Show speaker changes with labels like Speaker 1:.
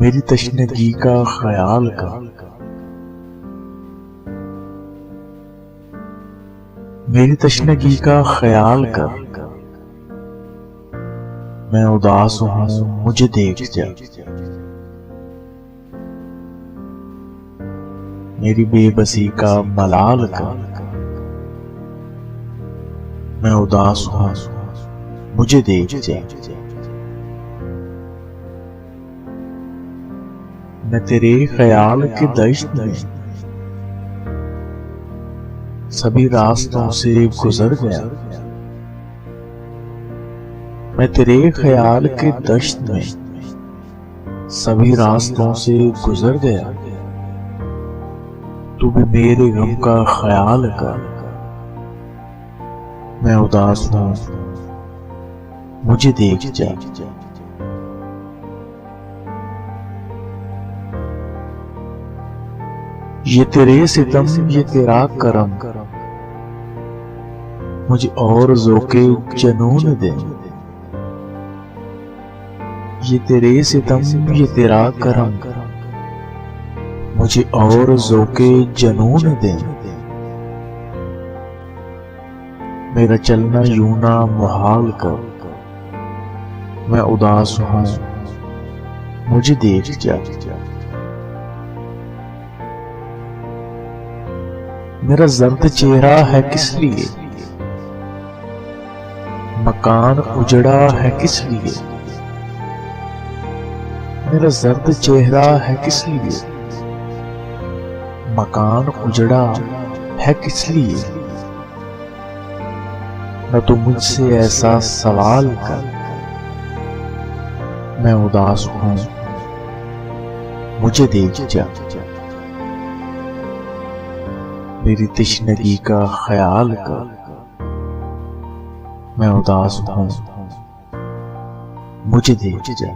Speaker 1: मेरी तशनगी का ख्याल कर, मेरी तशनगी का ख्याल कर। मैं उदास हूँ मुझे देख जा, मेरी बेबसी का मलाल कर। मैं उदास हूँ मुझे देख जा, मैं तेरे ख्याल के दश्त में सभी रास्तों से गुजर गया। मैं तेरे ख्याल के दश्त में सभी रास्तों से गुजर गया। तू भी मेरे गम का ख्याल कर। मैं उदास हूँ मुझे देख जा, ये तेरे सितम ये तेरा करम मुझे और ज़ोक़े जनून दे। ये तेरे सितम ये तेरा करम मुझे और ज़ोक़े जनून दे। मेरा चलना यूं ना मुहाल कर। मैं उदास हूँ मुझे देख जा, मेरा जर्द चेहरा है किस लिए, मकान उजड़ा है किस लिए। मेरा जर्द चेहरा है किस लिए, मकान उजड़ा है किस लिए। न तो मुझसे ऐसा सवाल कर। मैं उदास हूँ मुझे देख जा, मेरी तशनगी का ख्याल कर। मैं उदास हूँ मुझे देख जा।